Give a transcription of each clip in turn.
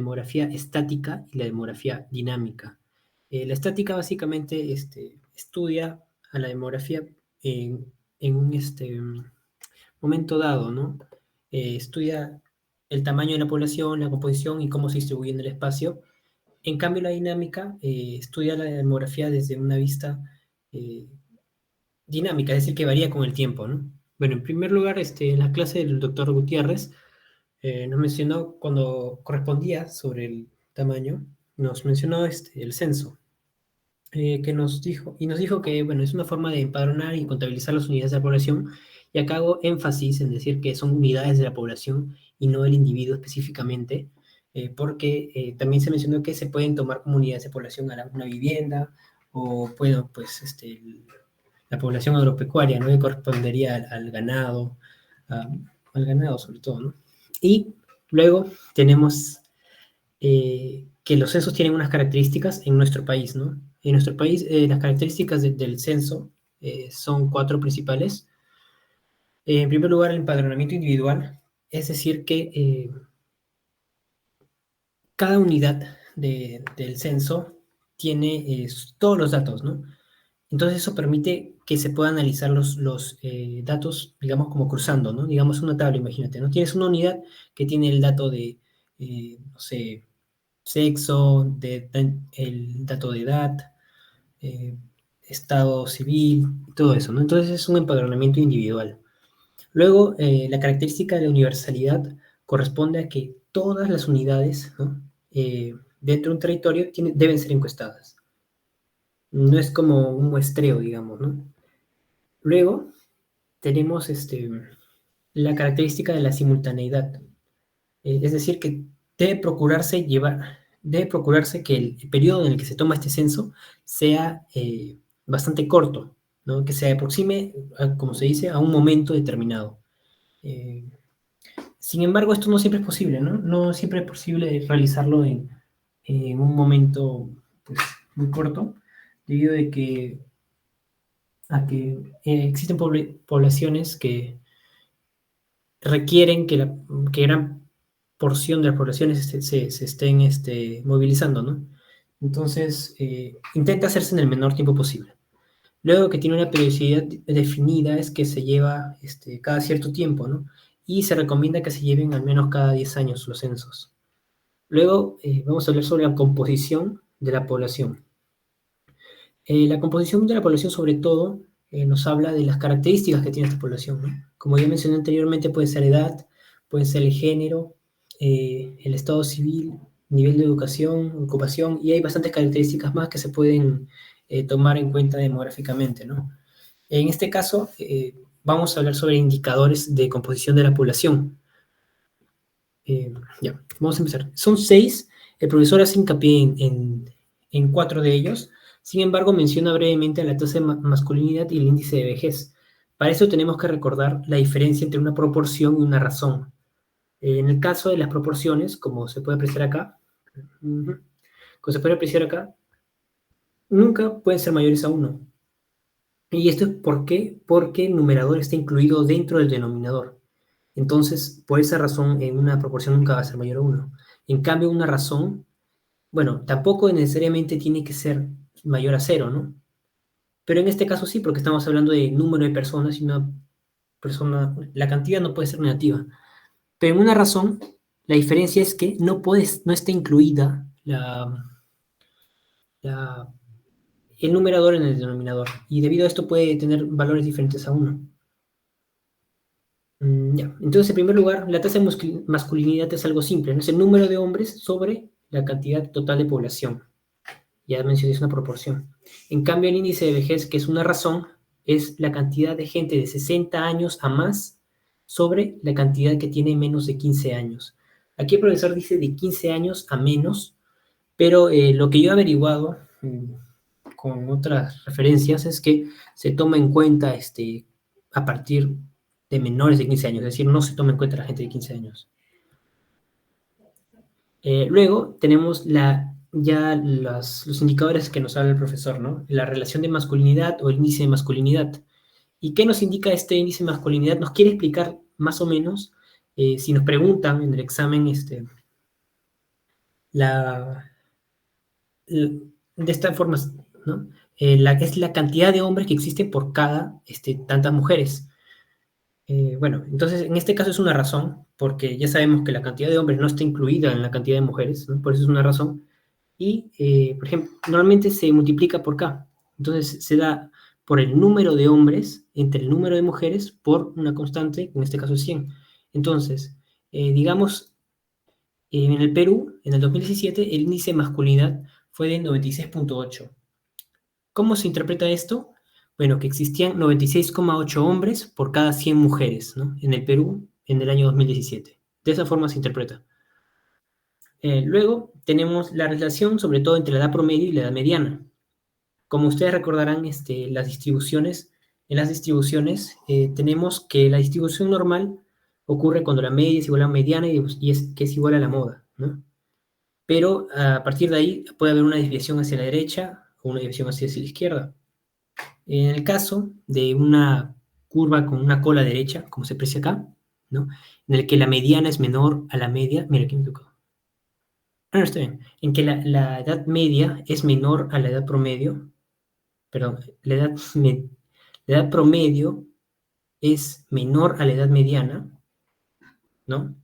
demografía estática y la demografía dinámica. La estática básicamente estudia a la demografía en un momento dado, ¿no? Estudia el tamaño de la población, la composición y cómo se distribuye en el espacio. En cambio, la dinámica estudia la demografía desde una vista eh, dinámica, es decir, que varía con el tiempo, ¿no? Bueno, en primer lugar, en la clase del doctor Gutiérrez nos mencionó, cuando correspondía sobre el tamaño, nos mencionó el censo, que nos dijo que, bueno, es una forma de empadronar y contabilizar las unidades de la población, y acá hago énfasis en decir que son unidades de la población y no el individuo específicamente, porque también se mencionó que se pueden tomar como unidades de población a una vivienda, o, bueno, pues, la población agropecuaria, ¿no? Que correspondería al ganado, al ganado sobre todo, ¿no? Y luego tenemos que los censos tienen unas características en nuestro país, ¿no? En nuestro país, las características del censo son 4 principales. En primer lugar, el empadronamiento individual, es decir, que cada unidad del censo tiene todos los datos, ¿no? Entonces eso permite que se puedan analizar los datos, digamos, como cruzando, ¿no? Digamos una tabla, imagínate, ¿no? Tienes una unidad que tiene el dato de, no sé, sexo, el dato de edad, eh, estado civil, todo eso, ¿no? Entonces es un empadronamiento individual. Luego, la característica de la universalidad corresponde a que todas las unidades, ¿no? Dentro de un territorio deben ser encuestadas. No es como un muestreo, digamos, ¿no? Luego, tenemos la característica de la simultaneidad. Es decir, que debe procurarse que el periodo en el que se toma este censo sea bastante corto, ¿no? Que se aproxime, como se dice, a un momento determinado. Eh, Sin embargo, esto no siempre es posible, ¿no? No siempre es posible realizarlo en un momento, pues, muy corto, debido a que existen poblaciones que requieren que gran porción de las poblaciones se estén movilizando, ¿no? Entonces, intenta hacerse en el menor tiempo posible. Luego, que tiene una periodicidad definida, es que se lleva cada cierto tiempo, ¿no? Y se recomienda que se lleven al menos cada 10 años los censos. Luego, vamos a hablar sobre la composición de la población. La composición de la población, sobre todo, nos habla de las características que tiene esta población, ¿no? Como ya mencioné anteriormente, puede ser edad, puede ser el género, el estado civil, nivel de educación, ocupación, y hay bastantes características más que se pueden tomar en cuenta demográficamente, ¿no? En este caso, vamos a hablar sobre indicadores de composición de la población. Ya, vamos a empezar. Son 6, el profesor hace hincapié en 4 de ellos. Sin embargo, menciona brevemente la tasa de masculinidad y el índice de vejez. Para eso tenemos que recordar la diferencia entre una proporción y una razón. En el caso de las proporciones, como se puede apreciar acá, nunca pueden ser mayores a 1. ¿Y esto es por qué? Porque el numerador está incluido dentro del denominador. Entonces, por esa razón, en una proporción nunca va a ser mayor a 1. En cambio, una razón, bueno, tampoco necesariamente tiene que ser mayor a 0, ¿no? Pero en este caso sí, porque estamos hablando de número de personas y una persona, la cantidad no puede ser negativa. Pero en una razón, la diferencia es que no está incluida el numerador en el denominador. Y debido a esto puede tener valores diferentes a 1. Ya. Entonces, en primer lugar, la tasa de masculinidad es algo simple, ¿no? Es el número de hombres sobre la cantidad total de población. Ya mencioné, es una proporción. En cambio, el índice de vejez, que es una razón, es la cantidad de gente de 60 años a más sobre la cantidad que tiene menos de 15 años. Aquí el profesor dice de 15 años a menos, pero lo que yo he averiguado con otras referencias es que se toma en cuenta a partir de menores de 15 años, es decir, no se toma en cuenta la gente de 15 años. Luego tenemos los indicadores que nos habla el profesor, ¿no? La relación de masculinidad o el índice de masculinidad. ¿Y qué nos indica este índice de masculinidad? Nos quiere explicar más o menos, si nos preguntan en el examen, la, de esta forma, ¿no? Es la cantidad de hombres que existe por cada tantas mujeres. Bueno, entonces en este caso es una razón, porque ya sabemos que la cantidad de hombres no está incluida en la cantidad de mujeres, ¿no? Por eso es una razón. Y, por ejemplo, normalmente se multiplica por K. Entonces se da por el número de hombres entre el número de mujeres por una constante, en este caso es 100. Entonces, digamos, en el Perú, en el 2017, el índice de masculinidad fue de 96,8. ¿Cómo se interpreta esto? Bueno, que existían 96,8 hombres por cada 100 mujeres, ¿no? En el Perú en el año 2017. De esa forma se interpreta. Luego tenemos la relación, sobre todo entre la edad promedio y la edad mediana. Como ustedes recordarán, en las distribuciones tenemos que la distribución normal ocurre cuando la media es igual a la mediana que es igual a la moda, ¿no? Pero a partir de ahí puede haber una desviación hacia la derecha o una desviación hacia la izquierda. En el caso de una curva con una cola derecha, como se aprecia acá, ¿no? En el que la mediana es menor a la media, mira, aquí me tocó. No, está bien. En que la edad media es menor a la edad promedio, perdón, la edad promedio es menor a la edad mediana, ¿no?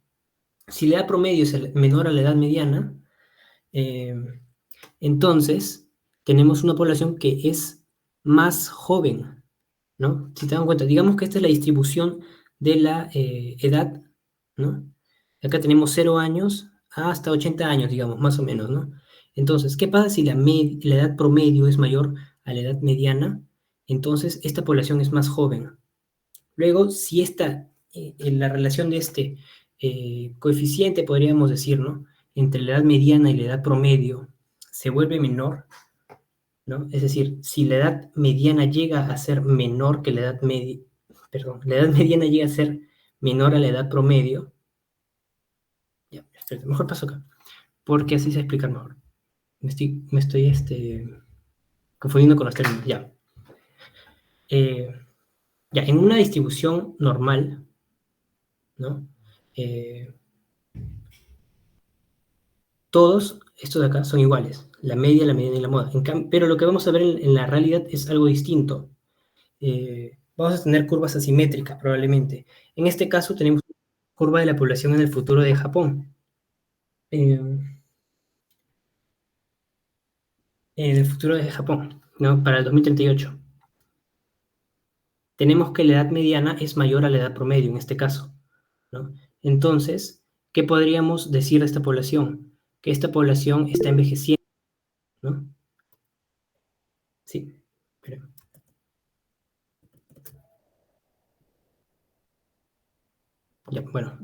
Si la edad promedio es menor a la edad mediana, eh, entonces tenemos una población que es más joven, ¿no? Si te dan cuenta, digamos que esta es la distribución de la edad, ¿no? Acá tenemos 0 años hasta 80 años, digamos, más o menos, ¿no? Entonces, ¿qué pasa si la edad promedio es mayor a la edad mediana? Entonces, esta población es más joven. Luego, si en la relación de este coeficiente, podríamos decir, ¿no? Entre la edad mediana y la edad promedio se vuelve menor, ¿no? Es decir, si la edad mediana llega a ser menor que la edad media, perdón, la edad mediana llega a ser menor a la edad promedio, ya, espérate, mejor paso acá, porque así se explica mejor. Me estoy confundiendo con los términos, ya. Ya, en una distribución normal, ¿no? Todos estos de acá son iguales, la media, la mediana y la moda. Pero lo que vamos a ver en la realidad es algo distinto. Vamos a tener curvas asimétricas probablemente. En este caso tenemos curva de la población en el futuro de Japón. En el futuro de Japón, ¿no? Para el 2038. Tenemos que la edad mediana es mayor a la edad promedio en este caso, ¿no? Entonces, ¿qué podríamos decir de esta población? Que esta población está envejeciendo, ¿no? Sí, pero, ya, bueno,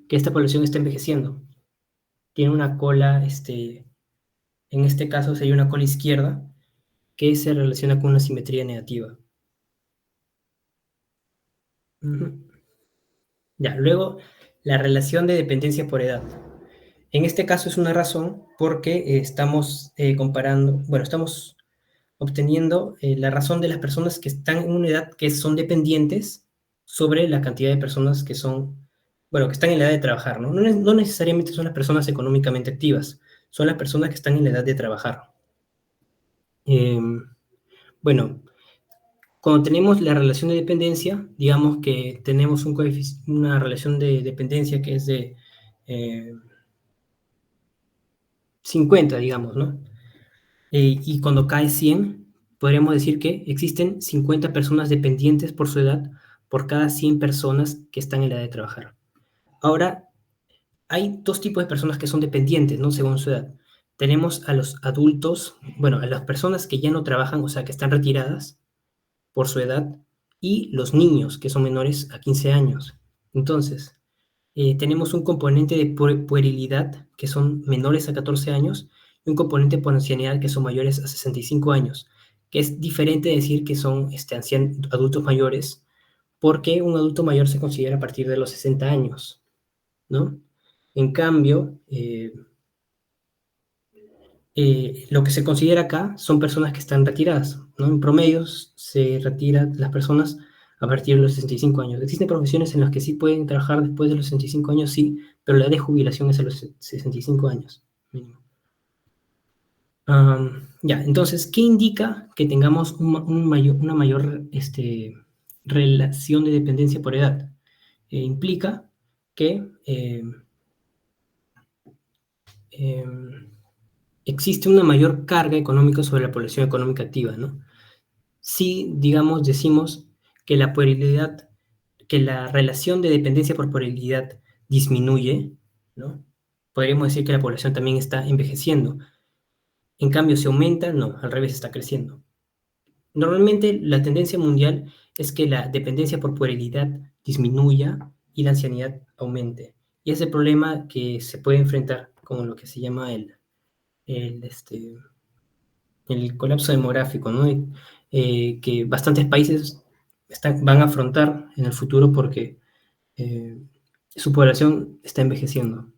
que esta población está envejeciendo. Tiene una cola, en este caso sería una cola izquierda, que se relaciona con una simetría negativa. Ya, luego, la relación de dependencia por edad. En este caso es una razón porque estamos comparando, bueno, estamos obteniendo la razón de las personas que están en una edad que son dependientes sobre la cantidad de personas que son, bueno, que están en la edad de trabajar, ¿no? No necesariamente son las personas económicamente activas, son las personas que están en la edad de trabajar. Bueno, cuando tenemos la relación de dependencia, digamos que tenemos una relación de dependencia que es de 50, digamos, ¿no? Y cuando cae 100, podríamos decir que existen 50 personas dependientes por su edad por cada 100 personas que están en la edad de trabajar. Ahora, hay dos tipos de personas que son dependientes, ¿no? Según su edad. Tenemos a los adultos, bueno, a las personas que ya no trabajan, o sea, que están retiradas por su edad, y los niños que son menores a 15 años. Entonces, tenemos un componente de puerilidad que son menores a 14 años y un componente de ancianidad que son mayores a 65 años, que es diferente de decir que son adultos mayores, porque un adulto mayor se considera a partir de los 60 años, ¿no? En cambio, lo que se considera acá son personas que están retiradas, ¿no? En promedio se retiran las personas a partir de los 65 años. Existen profesiones en las que sí pueden trabajar después de los 65 años, sí, pero la edad de jubilación es a los 65 años. mínimo. Ya, entonces, ¿qué indica que tengamos una mayor relación de dependencia por edad? Implica que em, existe una mayor carga económica sobre la población económica activa, ¿no? Si, digamos, decimos que la puerilidad, que la relación de dependencia por puerilidad disminuye, ¿no? Podríamos decir que la población también está envejeciendo. En cambio, si aumenta, no, al revés, está creciendo. Normalmente la tendencia mundial es que la dependencia por puerilidad disminuya y la ancianidad aumente. Y es el problema que se puede enfrentar con lo que se llama el, este, el colapso demográfico, ¿no? Que bastantes países van a afrontar en el futuro porque eh, su población está envejeciendo.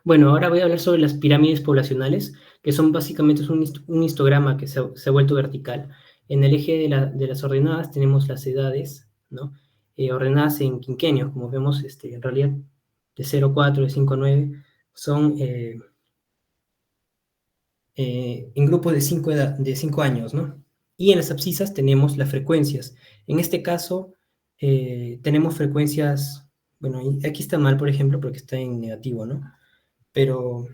Bueno, ahora voy a hablar sobre las pirámides poblacionales, que son básicamente un histograma que se ha vuelto vertical. En el eje de las ordenadas tenemos las edades, ¿no? Ordenadas en quinquenios, como vemos, en realidad de 0 a 4, de 5 a 9, son en grupos de 5 años, ¿no? Y en las abscisas tenemos las frecuencias. En este caso, tenemos frecuencias, bueno, aquí está mal, por ejemplo, porque está en negativo, ¿no? Pero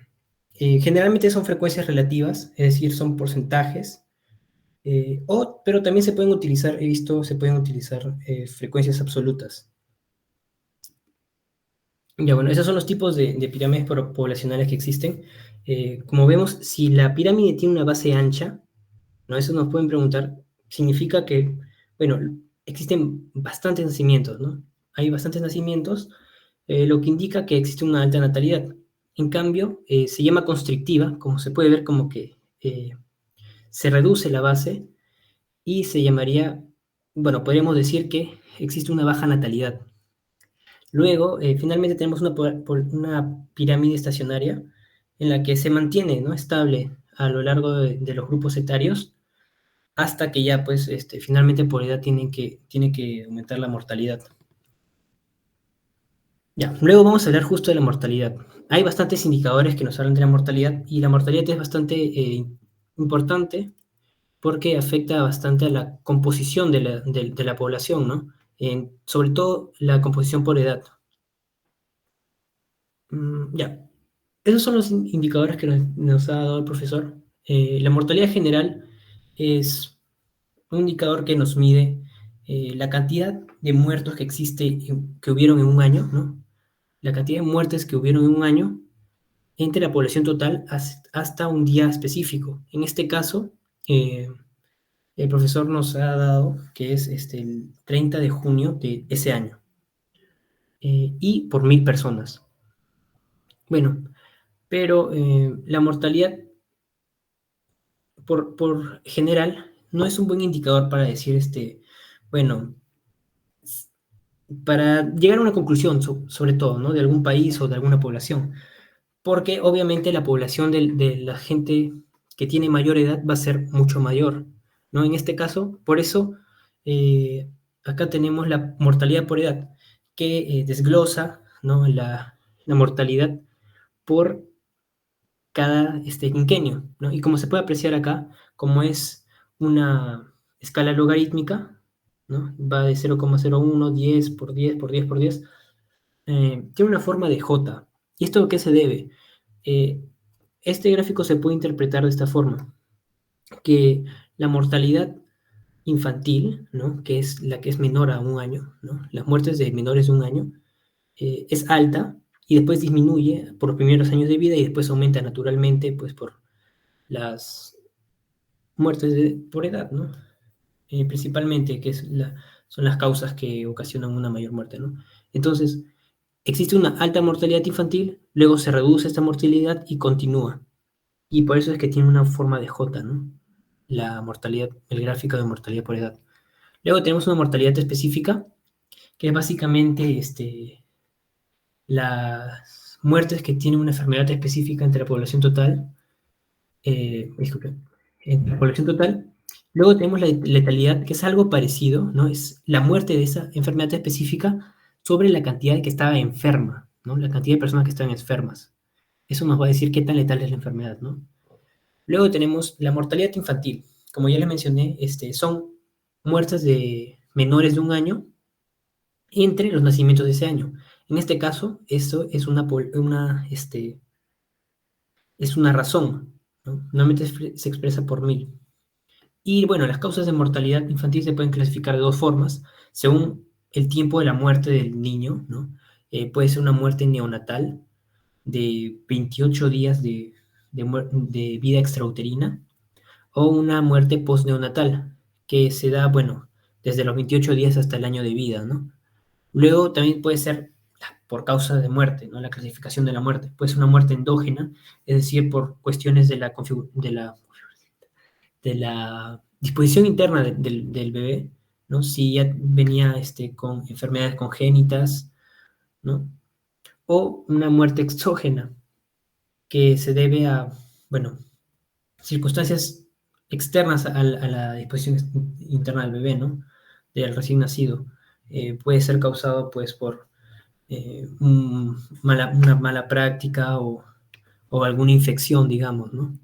generalmente son frecuencias relativas, es decir, son porcentajes, pero también se pueden utilizar, he visto, se pueden utilizar frecuencias absolutas. Ya, bueno, esos son los tipos de pirámides poblacionales que existen. Como vemos, si la pirámide tiene una base ancha, ¿no? Eso nos pueden preguntar, significa que, bueno, existen bastantes nacimientos, ¿no? Hay bastantes nacimientos, lo que indica que existe una alta natalidad. En cambio, se llama constrictiva, como se puede ver como que se reduce la base y se llamaría, bueno, podríamos decir que existe una baja natalidad. Luego, finalmente tenemos una pirámide estacionaria en la que se mantiene, ¿no?, estable a lo largo de los grupos etarios hasta que ya, pues, finalmente por edad tiene que aumentar la mortalidad. Ya, luego vamos a hablar justo de la mortalidad. Hay bastantes indicadores que nos hablan de la mortalidad y la mortalidad es bastante importante porque afecta bastante a la composición de la población, ¿no? Sobre todo la composición por edad. Ya, esos son los indicadores que nos ha dado el profesor. La mortalidad general es un indicador que nos mide la cantidad de muertos que que hubieron en un año, ¿no? La cantidad de muertes que hubieron en un año entre la población total hasta un día específico. En este caso, el profesor nos ha dado que es el 30 de junio de ese año y por 1000 personas. Bueno, pero la mortalidad por general no es un buen indicador para decir, bueno, para llegar a una conclusión sobre todo, ¿no?, de algún país o de alguna población, porque obviamente la población de la gente que tiene mayor edad va a ser mucho mayor, ¿no? En este caso, por eso, eh, acá tenemos la mortalidad por edad, que desglosa, ¿no?, la mortalidad por cada quinquenio, ¿no? Y como se puede apreciar acá, como es una escala logarítmica, ¿no?, va de 0,01, 10 por 10 por 10 por 10, tiene una forma de J. ¿Y esto a qué se debe? Eh, este gráfico se puede interpretar de esta forma, que la mortalidad infantil, ¿no?, que es la que es menor a un año, ¿no?, las muertes de menores de un año, es alta y después disminuye por los primeros años de vida y después aumenta naturalmente, pues, por las muertes por edad, ¿no? Principalmente, que son las causas que ocasionan una mayor muerte, ¿no? Entonces, existe una alta mortalidad infantil, luego se reduce esta mortalidad y continúa. Y por eso es que tiene una forma de J, ¿no? La mortalidad, el gráfico de mortalidad por edad. Luego tenemos una mortalidad específica, que es básicamente las muertes que tienen una enfermedad específica entre la población total, disculpe, entre la población total. Luego tenemos la letalidad, que es algo parecido, ¿no? Es la muerte de esa enfermedad específica sobre la cantidad que estaba enferma, ¿no? La cantidad de personas que estaban enfermas. Eso nos va a decir qué tan letal es la enfermedad, ¿no? Luego tenemos la mortalidad infantil. Como ya les mencioné, son muertes de menores de 1 año entre los nacimientos de ese año. En este caso, esto es es una razón, ¿no? Normalmente se expresa por 1000. Y bueno, las causas de mortalidad infantil se pueden clasificar de dos formas, según el tiempo de la muerte del niño, ¿no? Puede ser una muerte neonatal de 28 días de vida extrauterina o una muerte postneonatal que se da, bueno, desde los 28 días hasta el año de vida, ¿no? Luego también puede ser por causa de muerte, ¿no? La clasificación de la muerte. Puede ser una muerte endógena, es decir, por cuestiones de la disposición interna del bebé, ¿no? Si ya venía con enfermedades congénitas, ¿no? O una muerte exógena, que se debe a, bueno, circunstancias externas a la disposición interna del bebé, ¿no? Del recién nacido. Puede ser causado, pues, por una mala práctica o alguna infección, digamos, ¿no?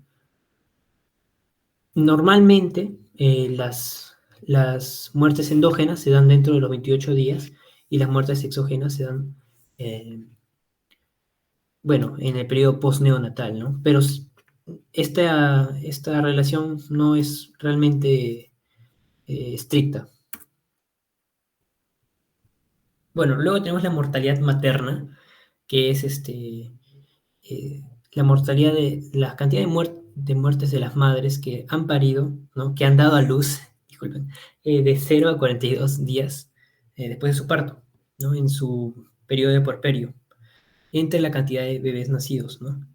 Normalmente, las muertes endógenas se dan dentro de los 28 días y las muertes exógenas se dan, eh, bueno, en el periodo postneonatal, ¿no? Pero esta relación no es realmente estricta. Bueno, luego tenemos la mortalidad materna, que es eh, la mortalidad la cantidad de muertes de las madres que han parido, ¿no? Que han dado a luz, disculpen, de 0 a 42 días después de su parto, ¿no? En su periodo de puerperio, entre la cantidad de bebés nacidos, ¿no?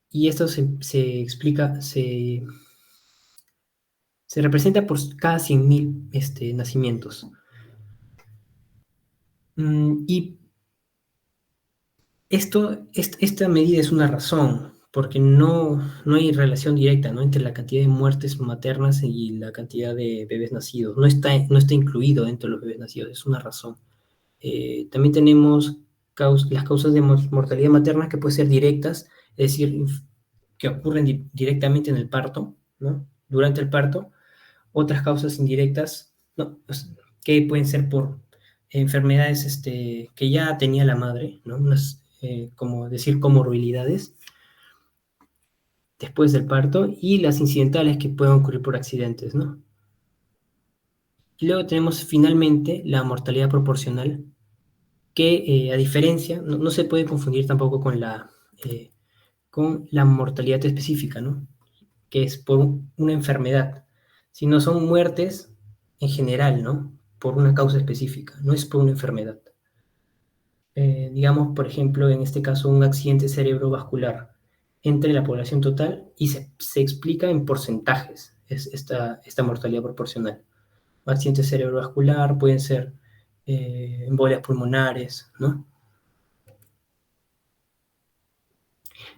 Y esto se explica, se representa por cada 100.000 nacimientos. Y esta medida es una razón, porque no hay relación directa, ¿no? Entre la cantidad de muertes maternas y la cantidad de bebés nacidos. No está incluido dentro de los bebés nacidos, es una razón. También tenemos las causas de mortalidad materna que pueden ser directas, es decir, que ocurren directamente en el parto, ¿no? Durante el parto. Otras causas indirectas, ¿no? Pues, que pueden ser por enfermedades que ya tenía la madre, ¿no? Como decir, comorbilidades después del parto, y las incidentales que pueden ocurrir por accidentes, ¿no? Y luego tenemos finalmente la mortalidad proporcional, que a diferencia, no se puede confundir tampoco con la mortalidad específica, ¿no? Que es por una enfermedad, sino son muertes en general, ¿no? Por una causa específica, no es por una enfermedad. Digamos, por ejemplo, en este caso, un accidente cerebrovascular entre la población total y se explica en porcentajes esta mortalidad proporcional. Un accidente cerebrovascular pueden ser embolias pulmonares, ¿no?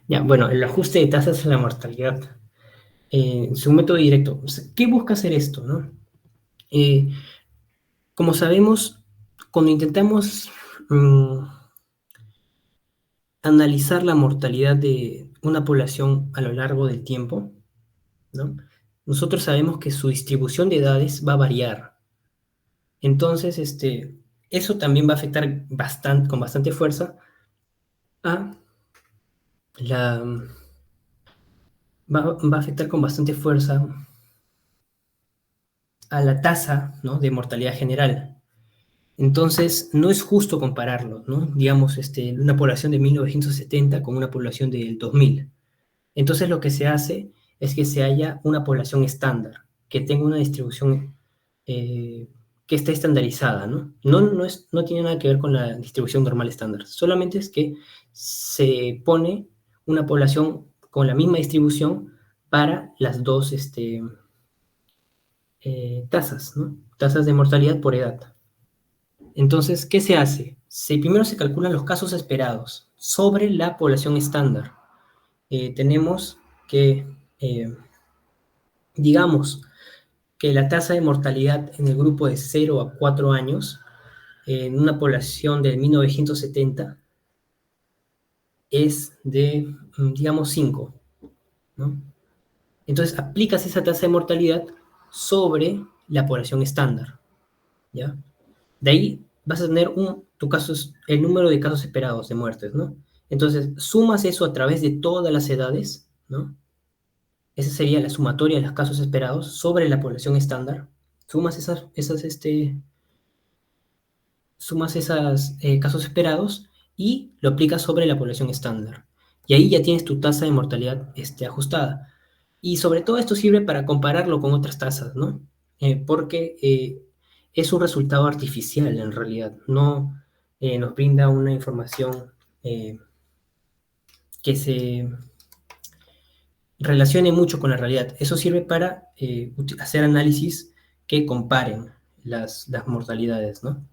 Ya, bueno, el ajuste de tasas a la mortalidad. Su método directo. ¿Qué busca hacer esto, no? Eh, Como sabemos, cuando intentamos analizar la mortalidad de una población a lo largo del tiempo, ¿no? Nosotros sabemos que su distribución de edades va a variar. Entonces, eso también va a afectar con bastante fuerza a la... va a afectar con bastante fuerza a la tasa, ¿no? De mortalidad general. Entonces, no es justo compararlo, ¿no? Digamos, una población de 1970 con una población del 2000. Entonces, lo que se hace es que se haya una población estándar, que tenga una distribución que esté estandarizada, ¿no? No tiene nada que ver con la distribución normal estándar, solamente es que se pone una población con la misma distribución para las dos tasas, ¿no? Tasas de mortalidad por edad. Entonces, ¿qué se hace? Primero se calculan los casos esperados sobre la población estándar. Tenemos que, digamos, que la tasa de mortalidad en el grupo de 0 a 4 años, en una población de 1970, es de, digamos, 5, ¿no? Entonces aplicas esa tasa de mortalidad sobre la población estándar, ¿ya? De ahí vas a tener tu caso, el número de casos esperados de muertes, ¿no? Entonces sumas eso a través de todas las edades, ¿no? Esa sería la sumatoria de los casos esperados sobre la población estándar. Sumas esos casos esperados y lo aplicas sobre la población estándar. Y ahí ya tienes tu tasa de mortalidad ajustada. Y sobre todo esto sirve para compararlo con otras tasas, ¿no? Porque es un resultado artificial en realidad, no nos brinda una información eh, que se relacione mucho con la realidad. Eso sirve para hacer análisis que comparen las mortalidades, ¿no?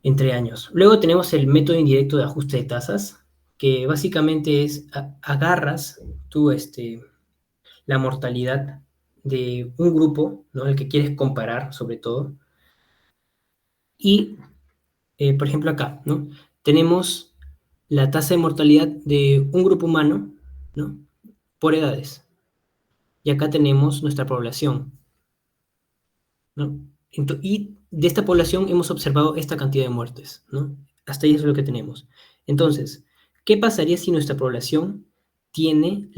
Entre años. Luego tenemos el método indirecto de ajuste de tasas, que básicamente es agarras tú la mortalidad de un grupo, ¿no? El que quieres comparar sobre todo, y por ejemplo acá, ¿no? Tenemos la tasa de mortalidad de un grupo humano, ¿no? Por edades. Y acá tenemos nuestra población, ¿no? Y de esta población hemos observado esta cantidad de muertes, ¿no? Hasta ahí es lo que tenemos. Entonces, ¿qué pasaría si nuestra población tiene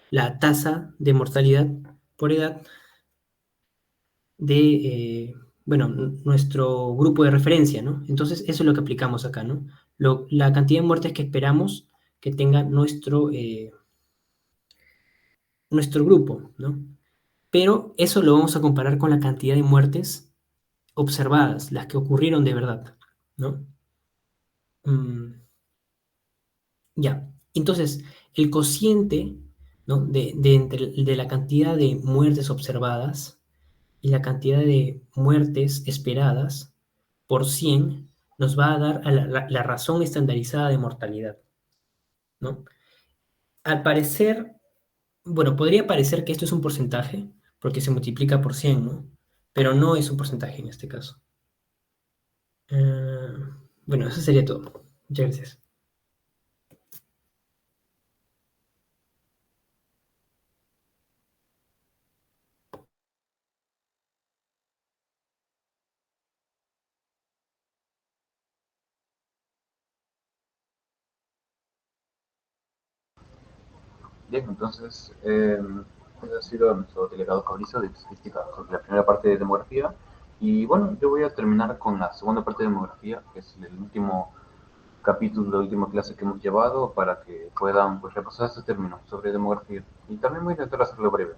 la tasa de mortalidad por edad de, bueno, nuestro grupo de referencia, ¿no? Entonces, eso es lo que aplicamos acá, ¿no? La cantidad de muertes que esperamos que tenga nuestro grupo, ¿no? Pero eso lo vamos a comparar con la cantidad de muertes observadas, las que ocurrieron de verdad, ¿no? Mm, ya. Entonces, el cociente, ¿no? De la cantidad de muertes observadas y la cantidad de muertes esperadas por 100 nos va a dar la razón estandarizada de mortalidad, ¿no? Al parecer, bueno, podría parecer que esto es un porcentaje, porque se multiplica por 100, ¿no? Pero no es un porcentaje en este caso. Eh, bueno, eso sería todo. Muchas gracias. Bien, entonces, ha sido nuestro delegado Fabricio de estadística sobre la primera parte de demografía. Y bueno, yo voy a terminar con la segunda parte de demografía, que es el último capítulo, la última clase que hemos llevado, para que puedan pues, repasar este término sobre demografía. Y también voy a intentar hacerlo breve,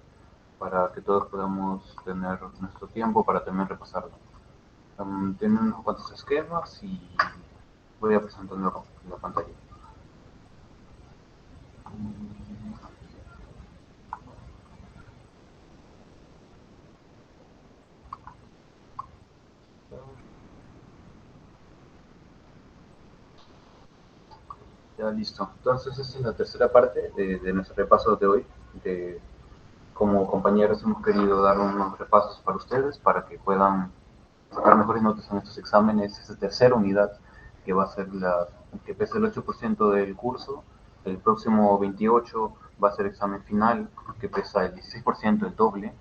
para que todos podamos tener nuestro tiempo para también repasarlo. Tienen unos cuantos esquemas y voy a presentarlo en la pantalla. Ya listo. Entonces, esta es la tercera parte de nuestro repaso de hoy. De, como compañeros hemos querido dar unos repasos para ustedes para que puedan sacar mejores notas en estos exámenes. Esta tercera unidad que va a ser que pesa el 8% del curso. El próximo 28 va a ser examen final que pesa el 16%, el doble,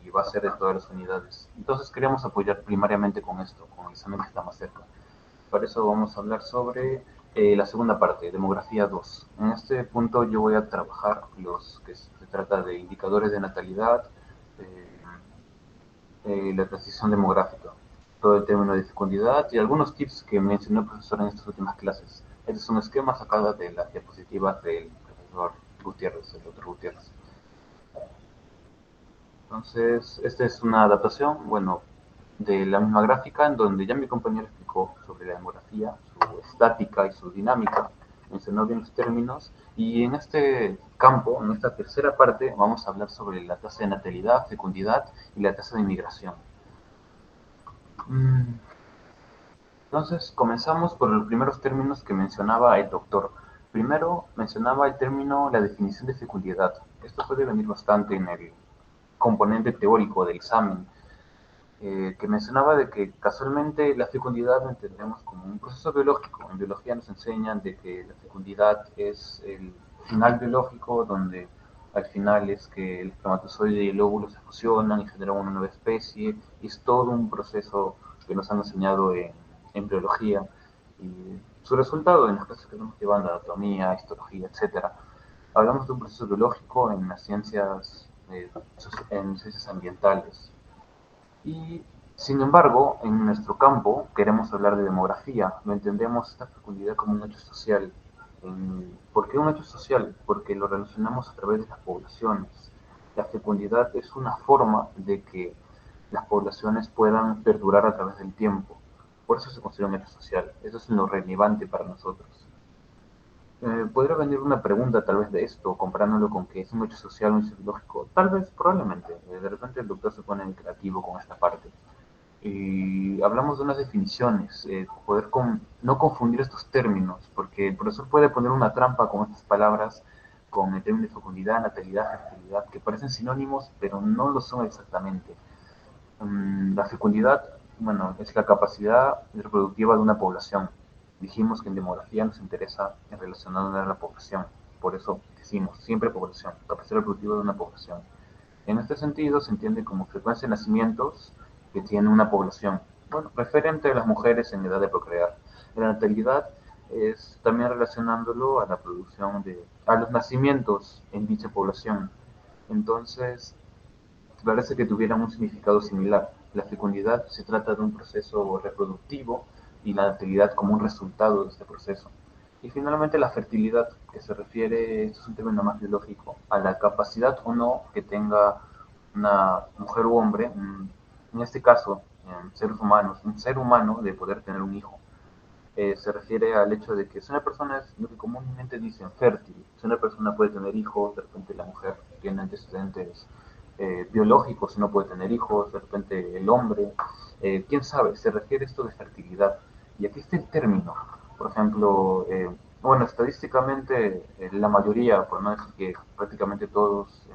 y va a ser de todas las unidades. Entonces queremos apoyar primariamente con esto, con el examen que está más cerca. Para eso vamos a hablar sobre la segunda parte, demografía 2. En este punto yo voy a trabajar los que se trata de indicadores de natalidad, eh, la transición demográfica, todo el término de fecundidad y algunos tips que mencionó el profesor en estas últimas clases. Este es un esquema sacado de las diapositivas del profesor Gutiérrez, el doctor Gutiérrez. Entonces, esta es una adaptación, bueno, de la misma gráfica en donde ya mi compañero explicó sobre la demografía, su estática y su dinámica, mencionó bien los términos y en este campo, en esta tercera parte, vamos a hablar sobre la tasa de natalidad, fecundidad y la tasa de inmigración. Entonces, comenzamos por los primeros términos que mencionaba el doctor. Primero mencionaba el término, la definición de fecundidad. Esto puede venir bastante en el componente teórico del examen. que mencionaba de que casualmente la fecundidad lo entendemos como un proceso biológico. En biología nos enseñan de que la fecundidad es el final biológico donde al final es que el espermatozoide y el óvulo se fusionan y generan una nueva especie. Y es todo un proceso que nos han enseñado en biología. Y su resultado en las clases que estamos llevando, anatomía, histología, etcétera, hablamos de un proceso biológico en ciencias ambientales. Y sin embargo, en nuestro campo queremos hablar de demografía, no entendemos esta fecundidad como un hecho social. ¿Por qué un hecho social? Porque lo relacionamos a través de las poblaciones. La fecundidad es una forma de que las poblaciones puedan perdurar a través del tiempo. Por eso se considera un hecho social. Eso es lo relevante para nosotros. ¿Podría venir una pregunta tal vez de esto, comparándolo con que es un hecho social o un hecho biológico? Tal vez, probablemente. De repente el doctor se pone creativo con esta parte. Y hablamos de unas definiciones, no confundir estos términos, porque el profesor puede poner una trampa con estas palabras, con el término de fecundidad, natalidad, fertilidad, que parecen sinónimos, pero no lo son exactamente. La fecundidad, bueno, es la capacidad reproductiva de una población. Dijimos que en demografía nos interesa en relacionar a la población, por eso decimos siempre población, capacidad reproductiva de una población. En este sentido, se entiende como frecuencia de nacimientos que tiene una población, bueno, referente a las mujeres en edad de procrear. La natalidad es también relacionándolo a la a los nacimientos en dicha población. Entonces, parece que tuvieran un significado similar. La fecundidad se trata de un proceso reproductivo y la natalidad como un resultado de este proceso. Y finalmente la fertilidad, que se refiere, esto es un término más biológico, a la capacidad o no que tenga una mujer u hombre, en este caso, seres humanos, un ser humano de poder tener un hijo. Se refiere al hecho de que si una persona es lo que comúnmente dicen fértil, si una persona puede tener hijos, de repente la mujer tiene antecedentes biológicos y no puede tener hijos, de repente el hombre, quién sabe, se refiere esto de fertilidad. Y aquí está el término, por ejemplo, bueno, estadísticamente la mayoría, por no decir que prácticamente todos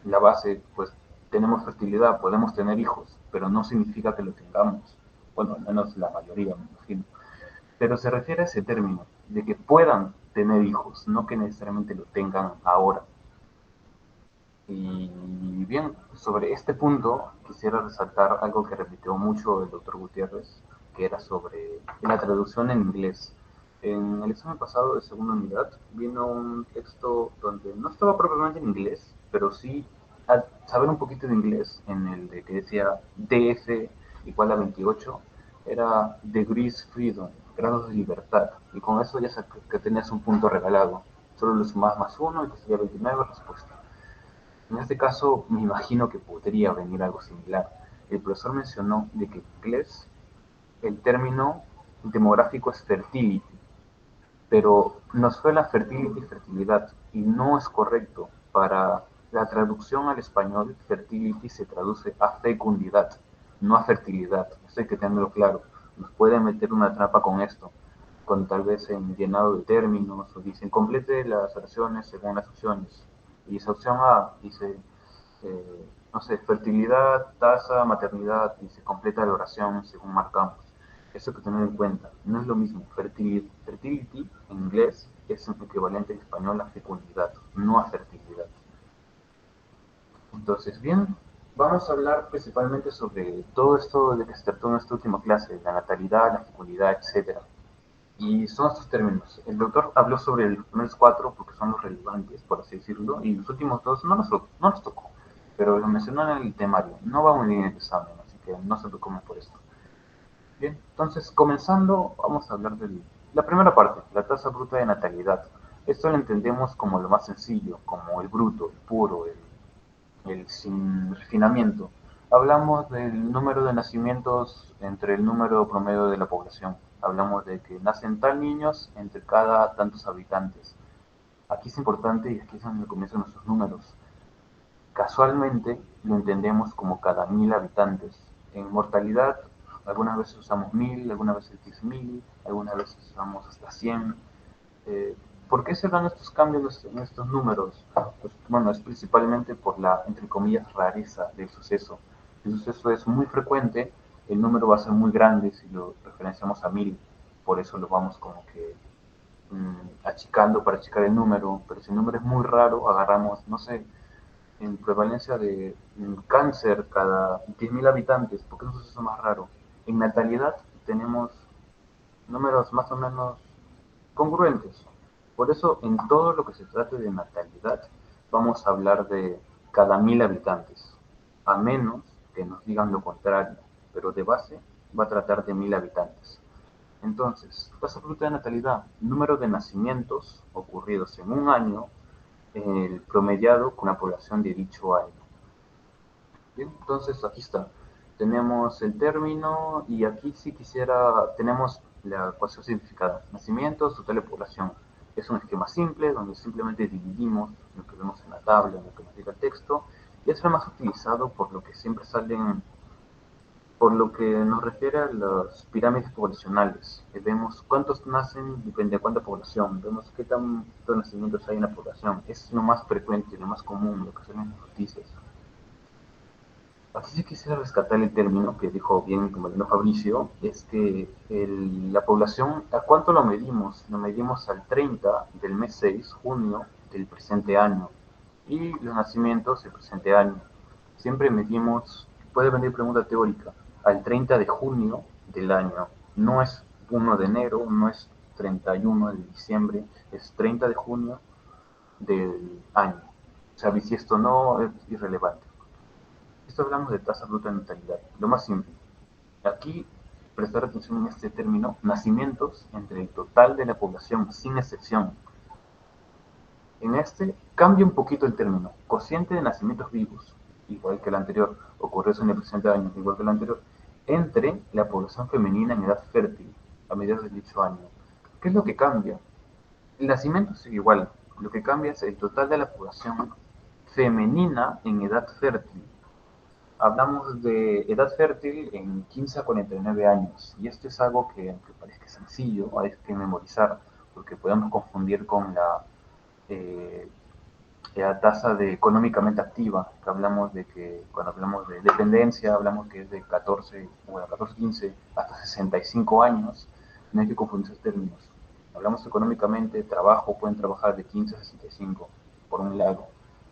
en la base, pues tenemos fertilidad, podemos tener hijos, pero no significa que lo tengamos. Bueno, al menos la mayoría, me imagino, pero se refiere a ese término, de que puedan tener hijos, no que necesariamente lo tengan ahora. Y bien, sobre este punto quisiera resaltar algo que repitió mucho el doctor Gutiérrez, que era sobre la traducción en inglés. En el examen pasado de segunda unidad vino un texto donde no estaba propiamente en inglés, pero sí al saber un poquito de inglés, en el de que decía DF igual a 28, era Degrees Freedom, grados de libertad, y con eso ya que tenías un punto regalado. Solo le sumabas más uno y te salía 29 respuesta. En este caso, me imagino que podría venir algo similar. El profesor mencionó de que en inglés el término demográfico es fertility, pero nos fue la fertility fertilidad y no es correcto. Para la traducción al español, fertility se traduce a fecundidad, no a fertilidad. Esto hay que tenerlo claro. Nos pueden meter una trampa con esto, con tal vez en llenado de términos, o dicen complete las oraciones según las opciones. Y esa opción A dice, no sé, fertilidad, tasa, maternidad, y se completa la oración según marcamos. Eso hay que tener en cuenta. No es lo mismo. Fertility en inglés es un equivalente en español a fecundidad, no a fertilidad. Entonces, bien, vamos a hablar principalmente sobre todo esto de que se trató en esta última clase, la natalidad, la fecundidad, etcétera. Y son estos términos. El doctor habló sobre los primeros cuatro porque son los relevantes, por así decirlo, y los últimos dos no los tocó, pero lo mencionó en el temario. No va muy bien en el examen, así que no se preocupen por esto. Bien, entonces comenzando, vamos a hablar de la primera parte, la tasa bruta de natalidad. Esto lo entendemos como lo más sencillo, como el bruto, el puro, el sin refinamiento. Hablamos del número de nacimientos entre el número promedio de la población. Hablamos de que nacen tal niños entre cada tantos habitantes. Aquí es importante y aquí es donde comienzan nuestros números. Casualmente lo entendemos como cada 1000 habitantes. En mortalidad, algunas veces usamos 1000, algunas veces 10.000, algunas veces usamos hasta 100. Eh, ¿Por qué se dan estos cambios en números? Pues bueno, es principalmente por la, entre comillas, rareza del suceso. Entonces eso es muy frecuente, el número va a ser muy grande si lo referenciamos a 1000, por eso lo vamos como que achicando para achicar el número, pero si el número es muy raro, agarramos, no sé, en prevalencia de cáncer cada 10.000 habitantes, porque eso es más raro. En natalidad tenemos números más o menos congruentes. Por eso, en todo lo que se trate de natalidad, vamos a hablar de cada 1000 habitantes, a menos que nos digan lo contrario, pero de base va a tratar de 1000 habitantes. Entonces, tasa bruta de natalidad, número de nacimientos ocurridos en un año, el promediado con la población de dicho año. Bien, entonces aquí está. Tenemos el término y aquí si quisiera, tenemos la ecuación simplificada. Nacimientos, total de población. Es un esquema simple donde simplemente dividimos lo que vemos en la tabla, en lo que nos diga el texto, y es el más utilizado por lo que siempre salen, por lo que nos refiere a las pirámides poblacionales. Vemos cuántos nacen, depende de cuánta población. Vemos qué tantos nacimientos hay en la población. Es lo más frecuente, lo más común, lo que salen en las noticias. Aquí sí quisiera rescatar el término que dijo bien como el Fabricio, es que la población, ¿a cuánto lo medimos? Lo medimos al 30 del mes 6, junio del presente año, y los nacimientos del presente año. Siempre medimos, puede venir pregunta teórica, al 30 de junio del año. No es 1 de enero, no es 31 de diciembre, es 30 de junio del año. O sea, si esto no es irrelevante. Esto hablamos de tasa bruta de natalidad, lo más simple. Aquí, prestar atención en este término, nacimientos entre el total de la población, sin excepción. En este, cambia un poquito el término, cociente de nacimientos vivos, igual que el anterior, ocurrió en el presente año, igual que el anterior, entre la población femenina en edad fértil, a mediados de dicho año. ¿Qué es lo que cambia? El nacimiento sigue igual, lo que cambia es el total de la población femenina en edad fértil. Hablamos de edad fértil en 15 a 49 años, y esto es algo que, aunque parezca sencillo, hay que memorizar, porque podemos confundir con eh, la tasa de económicamente activa, que hablamos de que cuando hablamos de dependencia, hablamos que es de 14, bueno, 14, 15 hasta 65 años, no hay que confundir esos términos. Hablamos económicamente, trabajo, pueden trabajar de 15 a 65, por un lado.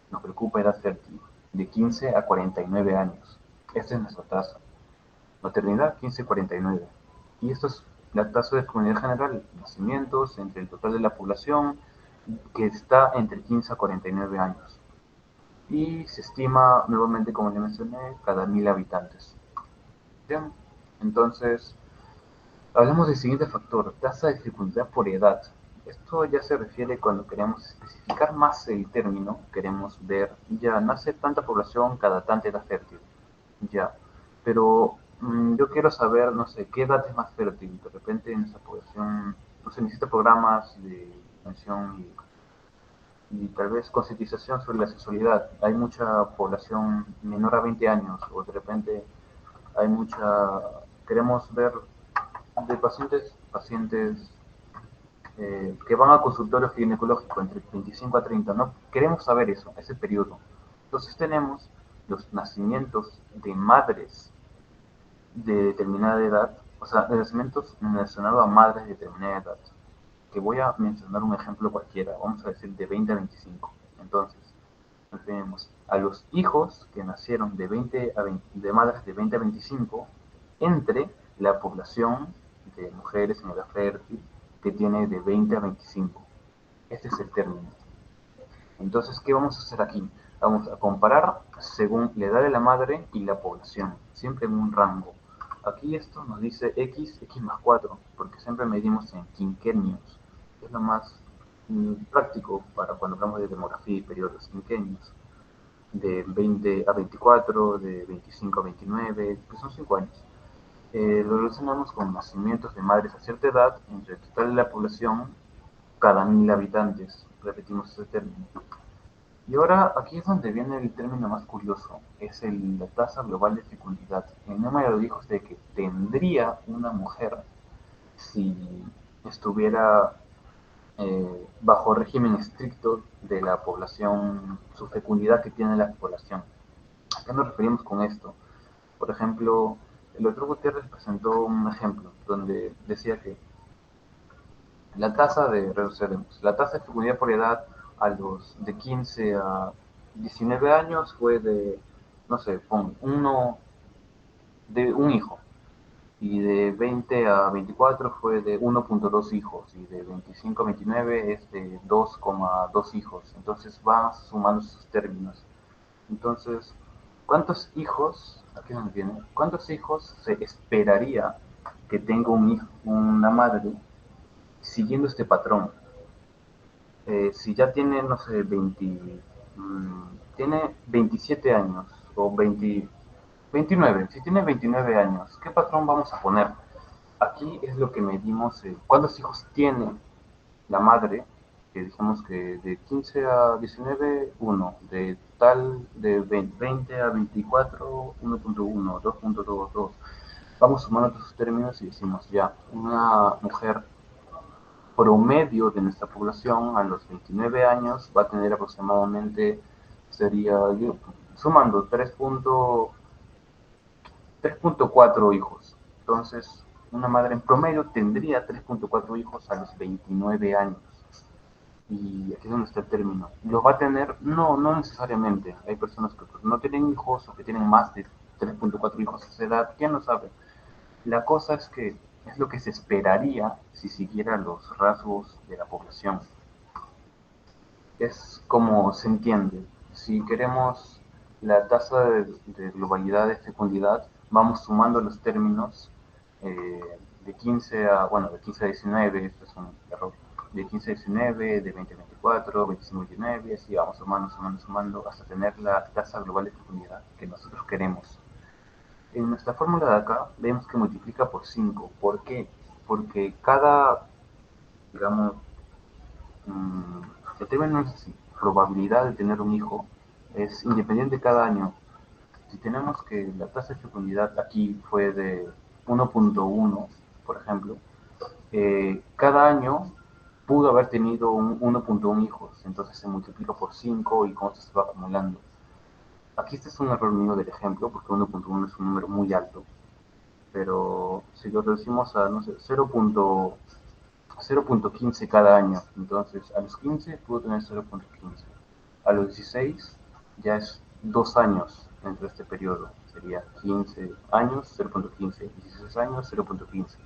Nos preocupa edad fértil, de 15 a 49 años. Esta es nuestra tasa. Maternidad, 15 a 49. Y esto es la tasa de comunidad general, nacimientos entre el total de la población, que está entre 15 a 49 años. Y se estima, nuevamente, como ya mencioné, cada 1000 habitantes. Bien, entonces, hablamos del siguiente factor, tasa de fecundidad por edad. Esto ya se refiere cuando queremos especificar más el término, queremos ver, ya nace tanta población cada tanta edad fértil, ya, pero yo quiero saber, no sé, qué edad es más fértil, de repente en esa población, no sé, necesita programas de prevención y tal vez concientización sobre la sexualidad. Hay mucha población menor a 20 años, o de repente hay mucha, queremos ver de pacientes que van a consultorio ginecológico entre 25 a 30, ¿no? Queremos saber eso, ese periodo. Entonces tenemos los nacimientos de madres de determinada edad, o sea, de nacimientos relacionados a madres de determinada edad, que voy a mencionar un ejemplo cualquiera, vamos a decir de 20 a 25. Entonces, tenemos a los hijos que nacieron de, 20 a 20, de madres de 20 a 25 entre la población de mujeres en edad fértil que tiene de 20 a 25. Este es el término. Entonces, ¿qué vamos a hacer aquí? Vamos a comparar según la edad de la madre y la población, siempre en un rango. Aquí esto nos dice x más 4, porque siempre medimos en quinquenios. Es lo más práctico para cuando hablamos de demografía y periodos quinquenios. De 20 a 24, de 25 a 29, que son 5 años. Lo relacionamos con nacimientos de madres a cierta edad entre el total de la población cada 1000 habitantes. Repetimos ese término. Y ahora aquí es donde viene el término más curioso, es la tasa global de fecundidad, el número de hijos de que tendría una mujer si estuviera bajo régimen estricto de la población, su fecundidad que tiene la población. ¿A qué nos referimos con esto? Por ejemplo, el otro Gutiérrez presentó un ejemplo donde decía que la tasa de fecundidad por edad a los de 15 a 19 años fue de, no sé, de un hijo, y de 20 a 24 fue de 1.2 hijos, y de 25 a 29 es de 2,2 hijos. Entonces van sumando esos términos. Entonces, ¿cuántos hijos, aquí donde viene, cuántos hijos se esperaría que tenga un hijo, una madre, siguiendo este patrón? Si ya tiene, no sé, tiene 27 años o 29, si tiene 29 años, ¿qué patrón vamos a poner? Aquí es lo que medimos, cuántos hijos tiene la madre, que dijimos que de 15 a 19, 1, de tal, de 20 a 24, 1.1, 2.2, 2. Vamos sumando todos esos términos y decimos ya, una mujer promedio de nuestra población a los 29 años va a tener aproximadamente, sería, sumando 3.4 hijos. Entonces, una madre en promedio tendría 3.4 hijos a los 29 años. Y aquí es donde está el término. ¿Los va a tener? No, no necesariamente. Hay personas que pues, no tienen hijos o que tienen más de 3.4 hijos a esa edad. ¿Quién lo sabe? La cosa es que es lo que se esperaría si siguiera los rasgos de la población. Es como se entiende. Si queremos la tasa de globalidad de fecundidad, vamos sumando los términos de 15 a, bueno, de 15 a 19, esto es un error, de 15 a 19, de 20 a 24, 25 a 29, así vamos sumando, sumando, sumando, hasta tener la tasa global de fecundidad que nosotros queremos. En nuestra fórmula de acá vemos que multiplica por 5. ¿Por qué? Porque cada, digamos, mmm, el tema no es así. Probabilidad de tener un hijo es independiente cada año. Si tenemos que la tasa de fecundidad aquí fue de 1.1, por ejemplo, cada año pudo haber tenido un 1.1 hijos, entonces se multiplica por 5 y con eso se va acumulando. Aquí este es un error mío del ejemplo, porque 1.1 es un número muy alto, pero si lo reducimos a, no sé, 0.15 cada año, entonces a los 15 pudo tener 0.15, a los 16 ya es 2 años dentro de este periodo, sería 15 años 0.15, 16 años 0.15,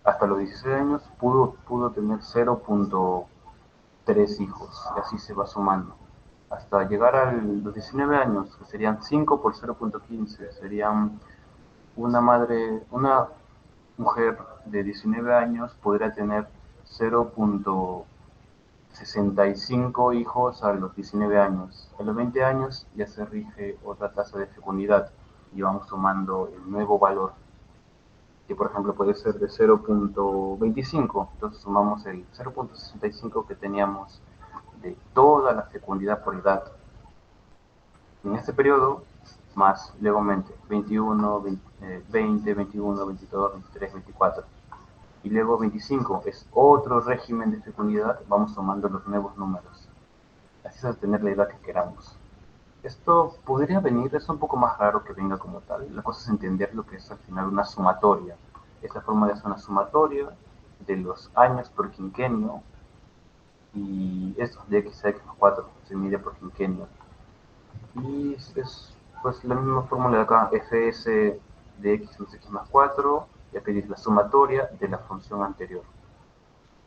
hasta los 16 años pudo tener 0.3 hijos, y así se va sumando hasta llegar a los 19 años, que serían 5 por 0.15, serían una mujer de 19 años podría tener 0.65 hijos a los 19 años. A los 20 años ya se rige otra tasa de fecundidad y vamos sumando el nuevo valor, que por ejemplo puede ser de 0.25. Entonces sumamos el 0.65 que teníamos de toda la fecundidad por edad en este periodo, más legalmente 21, 20, 21, 22, 23, 24. Y luego 25 es otro régimen de fecundidad, vamos tomando los nuevos números. Así es tener la edad que queramos. Esto podría venir, es un poco más raro que venga como tal. La cosa es entender lo que es al final una sumatoria. Esta fórmula es una sumatoria de los años por quinquenio y eso, de x a x más 4 se mide por quinquenio. Y es pues la misma fórmula de acá, fs de x más x más 4, ya que es la sumatoria de la función anterior.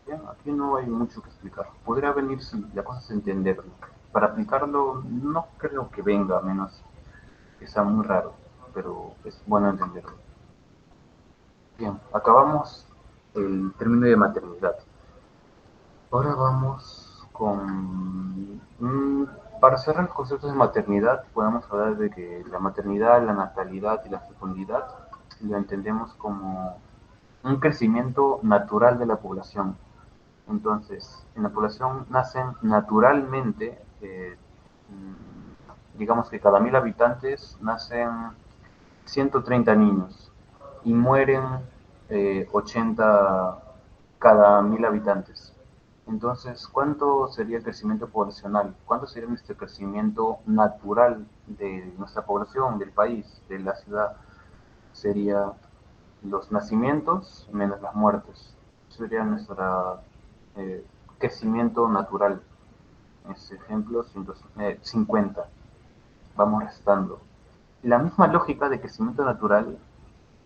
Bien, aquí no hay mucho que explicar. Podría venir si la cosa es entenderlo. Para aplicarlo no creo que venga, a menos que sea muy raro, pero es bueno entenderlo. Bien, acabamos el término de maternidad. Ahora vamos con... para cerrar los conceptos de maternidad, podemos hablar de que la maternidad, la natalidad y la fecundidad lo entendemos como un crecimiento natural de la población. Entonces, en la población nacen naturalmente, digamos que cada 1000 habitantes nacen 130 niños y mueren 80 cada 1000 habitantes. Entonces, ¿cuánto sería el crecimiento poblacional? ¿Cuánto sería nuestro crecimiento natural de nuestra población, del país, de la ciudad? Sería los nacimientos menos las muertes. Sería nuestro crecimiento natural. En este ejemplo, 50. Vamos restando. La misma lógica de crecimiento natural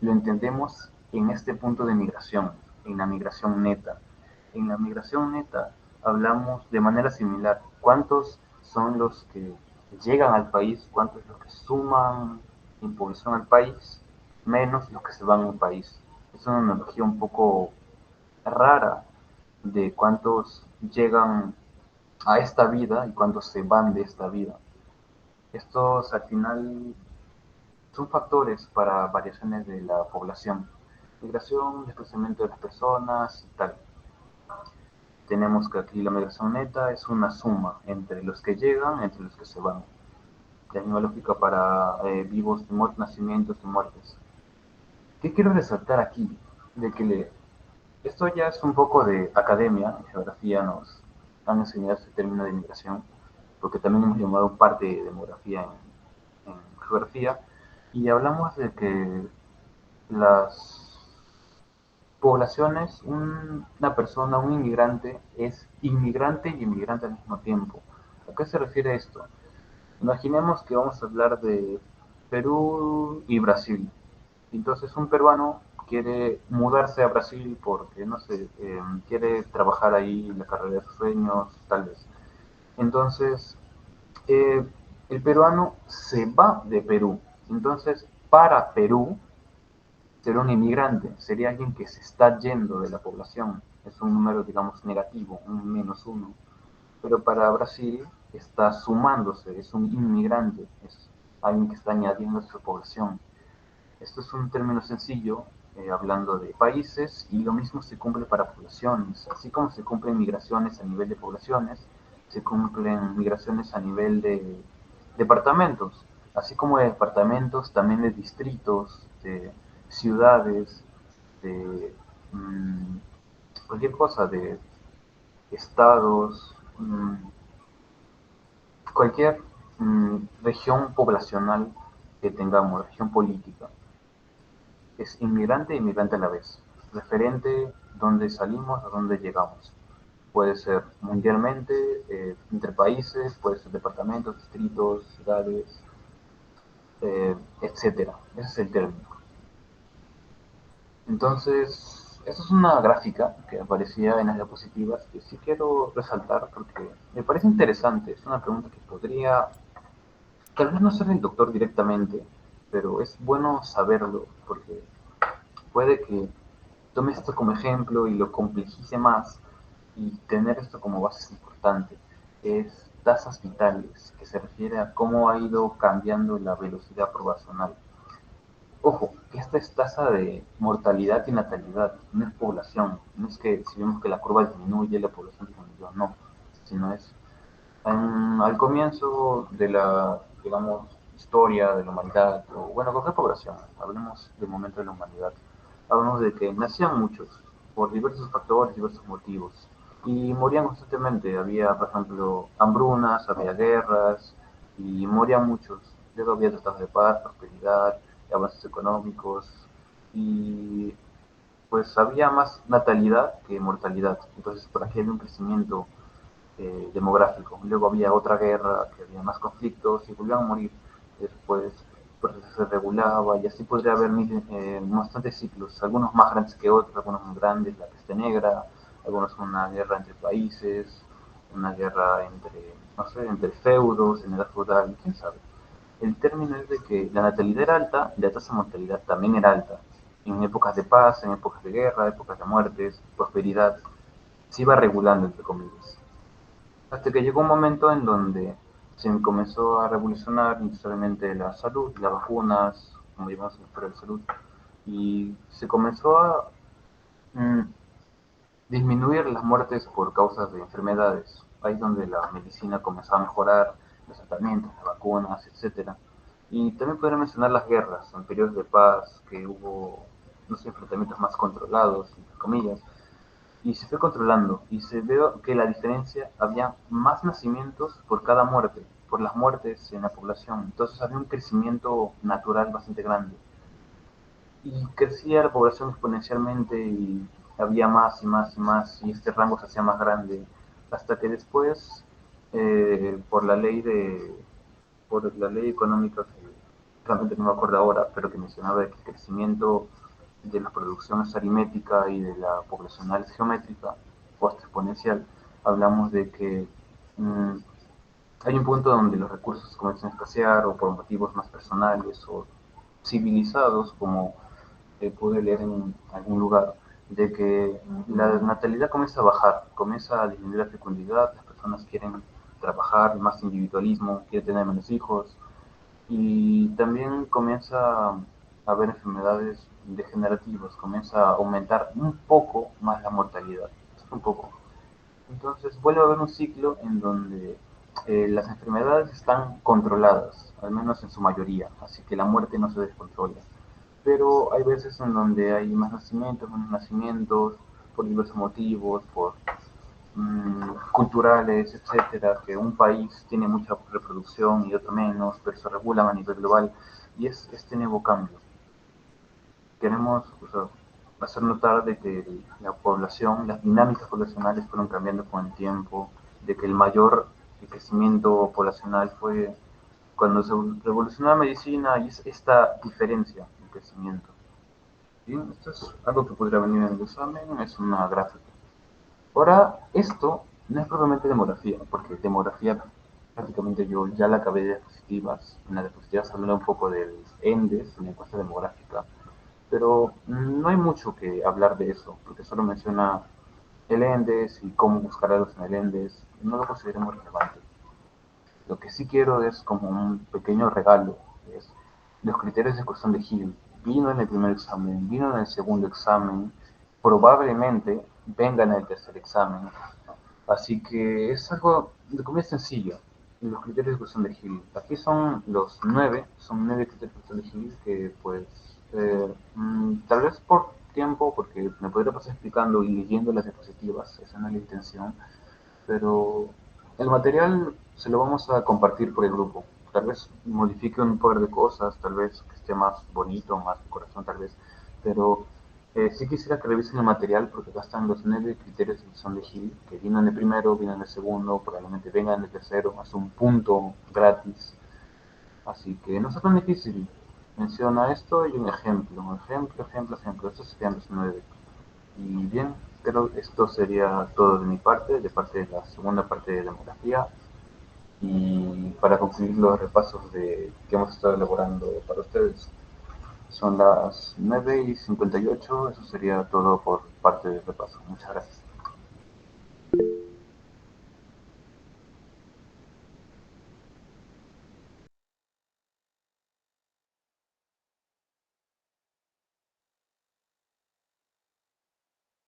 lo entendemos en este punto de migración, en la migración neta. En la migración neta hablamos de manera similar. ¿Cuántos son los que llegan al país? ¿Cuántos los que suman en población al país? Menos los que se van al país. Es una analogía un poco rara de cuántos llegan a esta vida y cuántos se van de esta vida. Estos al final son factores para variaciones de la población. Migración, desplazamiento de las personas y tal. Tenemos que aquí la migración neta es una suma entre los que llegan, entre los que se van. La misma lógica para vivos, nacimientos y muertes. ¿Qué quiero resaltar aquí? De que esto ya es un poco de academia, en geografía nos han enseñado este término de migración, porque también hemos llamado parte de demografía en geografía, y hablamos de que las poblaciones, una persona, un inmigrante, es inmigrante y inmigrante al mismo tiempo. ¿A qué se refiere esto? Imaginemos que vamos a hablar de Perú y Brasil. Entonces un peruano quiere mudarse a Brasil porque, no sé, quiere trabajar ahí la carrera de sus sueños, tal vez. Entonces, eh, el peruano se va de Perú. Entonces, para Perú, ser un inmigrante sería alguien que se está yendo de la población. Es un número, digamos, negativo, un menos uno. Pero para Brasil está sumándose, es un inmigrante, es alguien que está añadiendo a su población. Esto es un término sencillo, hablando de países, y lo mismo se cumple para poblaciones. Así como se cumplen migraciones a nivel de poblaciones, se cumplen migraciones a nivel de departamentos, así como de departamentos, también de distritos, de ciudades, de cualquier cosa, de estados, cualquier región poblacional que tengamos, región política. Es inmigrante e inmigrante a la vez. Referente dónde salimos, a dónde llegamos. Puede ser mundialmente, entre países, puede ser departamentos, distritos, ciudades, etcétera. Ese es el término. Entonces, esta es una gráfica que aparecía en las diapositivas que sí quiero resaltar porque me parece interesante. Es una pregunta que podría, tal vez no ser el doctor directamente, pero es bueno saberlo porque puede que tome esto como ejemplo y lo complejice más y tener esto como base es importante. Es tasas vitales, que se refiere a cómo ha ido cambiando la velocidad poblacional. Ojo, esta es tasa de mortalidad y natalidad, no es población. No es que si vemos que la curva disminuye, la población disminuyó, no. Sino es al comienzo de la, digamos, historia de la humanidad, o bueno, cualquier población, hablemos del momento de la humanidad, hablamos de que nacían muchos, por diversos factores, diversos motivos, y morían constantemente. Había, por ejemplo, hambrunas, había guerras, y morían muchos. Luego había tratados de paz, prosperidad, avances económicos, y pues había más natalidad que mortalidad. Entonces, por aquí había un crecimiento demográfico. Luego había otra guerra, que había más conflictos y volvían a morir. Después pues, se regulaba y así podría haber bastantes ciclos, algunos más grandes que otros, algunos más grandes, la peste negra, algunos una guerra entre países, una guerra entre, no sé, entre feudos, en edad feudal, quién sabe. El término es de que la natalidad era alta y la tasa de mortalidad también era alta. En épocas de paz, en épocas de guerra, épocas de muertes, prosperidad, se iba regulando, entre comillas. Hasta que llegó un momento en donde se comenzó a revolucionar industrialmente la salud, las vacunas, como llamamos en la de salud, y se comenzó a mm, disminuir las muertes por causas de enfermedades. Ahí es donde la medicina comenzó a mejorar, los tratamientos, las vacunas, etcétera. Y también podría mencionar las guerras, en periodos de paz, que hubo, no sé, enfrentamientos más controlados, entre comillas, y se fue controlando y se vio que la diferencia, había más nacimientos por cada muerte, por las muertes en la población. Entonces había un crecimiento natural bastante grande y crecía la población exponencialmente y había más y más y más y este rango se hacía más grande hasta que después por la ley económica que realmente no me acuerdo ahora, pero que mencionaba que el crecimiento de la producción es aritmética y de la poblacional es geométrica o hasta exponencial, hablamos de que mmm, hay un punto donde los recursos comienzan a escasear o por motivos más personales o civilizados, como pude leer en algún lugar, de que la natalidad comienza a bajar, comienza a disminuir la fecundidad, las personas quieren trabajar, más individualismo, quieren tener menos hijos, y también comienza a haber enfermedades degenerativas, comienza a aumentar un poco más la mortalidad, un poco. Entonces vuelve a haber un ciclo en donde las enfermedades están controladas, al menos en su mayoría, así que la muerte no se descontrola. Pero hay veces en donde hay más nacimientos, menos nacimientos, por diversos motivos, por culturales, etcétera, que un país tiene mucha reproducción y otro menos, pero se regulan a nivel global y es este nuevo cambio. Queremos, o sea, hacer notar de que la población, las dinámicas poblacionales fueron cambiando con el tiempo, de que el mayor crecimiento poblacional fue cuando se revolucionó la medicina y es esta diferencia en crecimiento. Bien, esto es algo que podría venir en el examen, es una gráfica. Ahora, esto no es propiamente demografía, porque demografía prácticamente yo ya la acabé de diapositivas. En las diapositivas hablé un poco del ENDES, la encuesta demográfica, pero no hay mucho que hablar de eso, porque solo menciona el ENDES y cómo buscar algo en el ENDES. No lo considero muy relevante. Lo que sí quiero es como un pequeño regalo, es los criterios de exclusión de Hill. Vino en el primer examen, vino en el segundo examen, probablemente venga en el tercer examen. Así que es algo de comida sencillo. Los criterios de exclusión de Hill. Aquí son nueve criterios de exclusión de Hill que pues tal vez por tiempo, porque me podría pasar explicando y leyendo las diapositivas, esa no es la intención, pero el material se lo vamos a compartir por el grupo. Tal vez modifique un par de cosas, tal vez que esté más bonito, más de corazón, tal vez, pero sí quisiera que revisen el material porque acá están los 9 criterios de selección de Hill, que vino en el primero, vino en el segundo, probablemente venga en el tercero, más un punto gratis. Así que no es tan difícil. Menciona esto y un ejemplo, ejemplo. Estos serían los 9. Y bien, creo que esto sería todo de mi parte, de parte de la segunda parte de demografía. Y para concluir los repasos que hemos estado elaborando para ustedes, son las 9:58, eso sería todo por parte del repaso. Muchas gracias.